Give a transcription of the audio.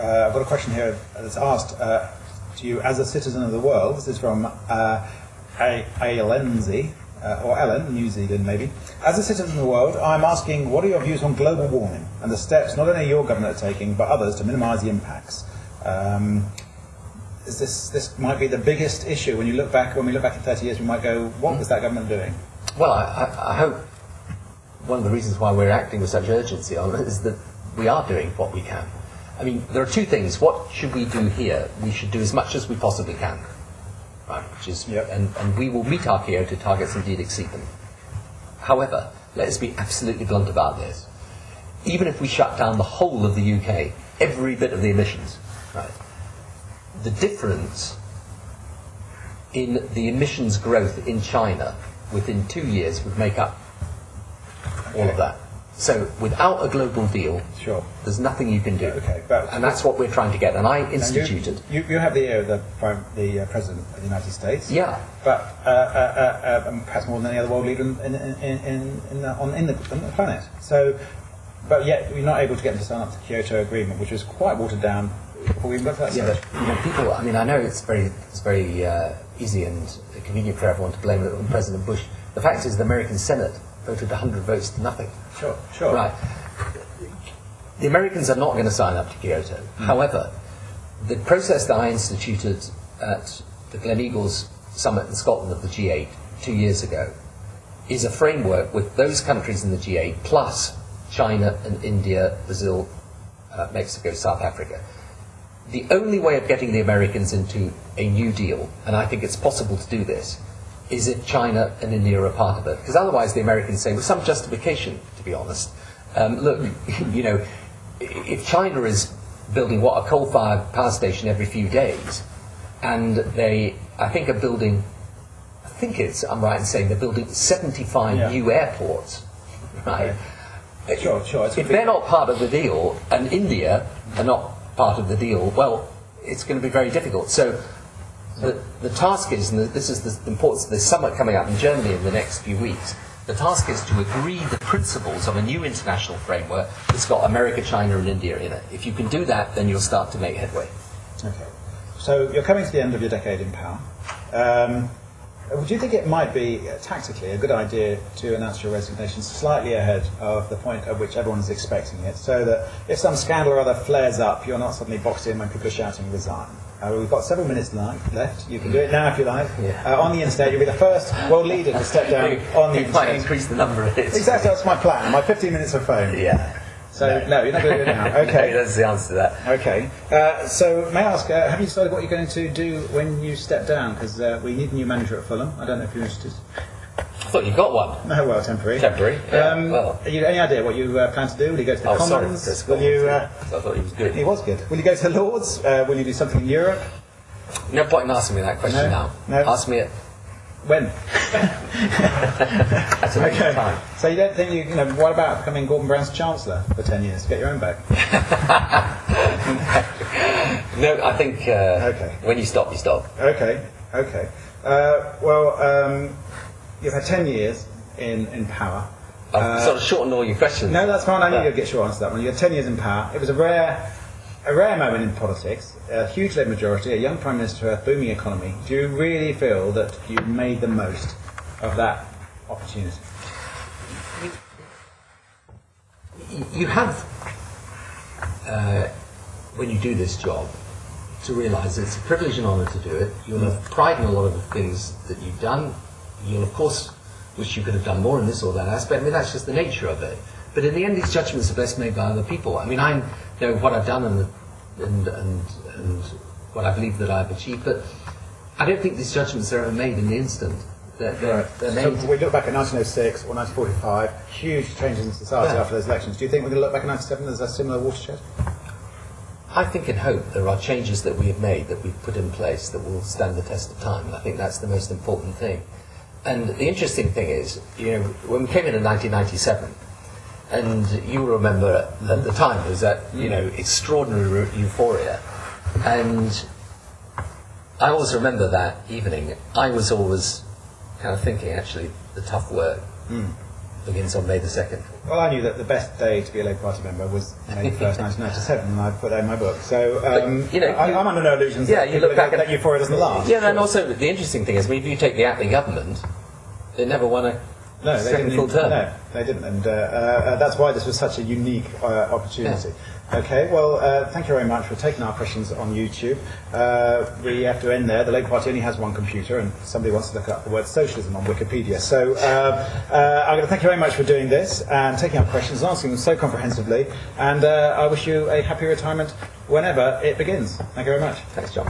I've got a question here that's asked to you as a citizen of the world. This is from Alenzi, or Ellen, New Zealand maybe. As a citizen of the world, I'm asking, what are your views on global warming and the steps not only your government are taking, but others to minimise the impacts? This might be the biggest issue when we look back in 30 years, we might go, what was that government doing? Well, I hope one of the reasons why we're acting with such urgency on it is that we are doing what we can. I mean, there are two things. What should we do here? We should do as much as we possibly can, right? Which is, and we will meet our Kyoto targets, indeed exceed them. However, let us be absolutely blunt about this. Even if we shut down the whole of the UK, every bit of the emissions, right? The difference in the emissions growth in China within 2 years would make up all of that. So without a global deal, there's nothing you can do. And that's what we're trying to get. And I instituted. You have the ear of the President of the United States. Yeah. But perhaps more than any other world leader on the planet. So, but yet we're not able to get them to sign up to the Kyoto Agreement, which was quite watered down before we even got to that stage. But people. I mean, I know it's very easy and convenient for everyone to blame it on President Bush. The fact is, the American Senate voted 100 votes to nothing. Sure. Right. The Americans are not going to sign up to Kyoto. However, the process that I instituted at the Gleneagles Summit in Scotland of the G8 2 years ago is a framework with those countries in the G8 plus China and India, Brazil, Mexico, South Africa. The only way of getting the Americans into a new deal, and I think it's possible to do this, is if China and India are a part of it. Because otherwise the Americans say, with some justification, to be honest, look, you know, if China is building, a coal-fired power station every few days, and they, I think, are building, I'm right in saying they're building 75 new airports, right? Sure. If they're not part of the deal, and India are not part of the deal, well, it's going to be very difficult. So the task is, and this is the importance of this summit coming up in Germany in the next few weeks, the task is to agree the principles of a new international framework that's got America, China and India in it. If you can do that, then you'll start to make headway. Okay. So you're coming to the end of your decade in power. Do you think it might be, tactically, a good idea to announce your resignation slightly ahead of the point at which everyone is expecting it, so that if some scandal or other flares up, you're not suddenly boxed in when people are shouting, resign? We've got several minutes left. You can do it now if you like. On the interstate, you'll be the first world leader to step down on the interstate. You might increase the number of hits. Exactly, that's my plan. My 15 minutes of fame. Yeah. So, no, you're not going to do it now. Okay. No, that's the answer to that. Okay. So, may I ask, have you decided what you're going to do when you step down? Because we need a new manager at Fulham. I don't know if you're interested. I thought you got one. No, well, temporary. Yeah, you any idea what you plan to do? Will you go to the Commons? Sorry, will you? I thought he was good. He was good. Will you go to the Lords? Will you do something in Europe? No point in asking me that question now. No. Ask me it. When? At a later time. So you don't think what about becoming Gordon Brown's Chancellor for 10 years? Get your own back? No, I think when you stop, you stop. Okay. You've had 10 years in power. I've sort of shortened all your questions. No, that's fine. I knew you'd get short answer to that one. You had 10 years in power. It was a rare moment in politics, a huge led majority, a young Prime Minister, a booming economy. Do you really feel that you made the most of that opportunity? You have, when you do this job, to realise it's a privilege and honour to do it. You'll have pride in a lot of the things that you've done. You'll, of course, wish you could have done more in this or that aspect. I mean, that's just the nature of it. But in the end, these judgments are best made by other people. I mean, I know what I've done and what I believe that I've achieved, but I don't think these judgments are ever made in the instant. They're made. So we look back at 1906 or 1945, huge changes in society after those elections. Do you think we're going to look back at 1997 as a similar watershed? I think and hope there are changes that we have made, that we've put in place, that will stand the test of time, and I think that's the most important thing. And the interesting thing is, when we came in 1997, and you remember at the time was that extraordinary euphoria, and I always remember that evening. I was always kind of thinking, actually, the tough work begins on May the 2nd. Well, I knew that the best day to be a Labour Party member was May 1st, 1997, and I put that in my book. So I'm under no illusions you look back that euphoria doesn't last. Yeah, and also the interesting thing is, if you take the Attlee government, they never won a second full term. No, they didn't, and that's why this was such a unique opportunity. Yeah. Okay, well, thank you very much for taking our questions on YouTube. We have to end there. The Labour Party only has one computer, and somebody wants to look up the word socialism on Wikipedia. So I'm going to thank you very much for doing this and taking our questions and answering them so comprehensively. And I wish you a happy retirement whenever it begins. Thank you very much. Thanks, John.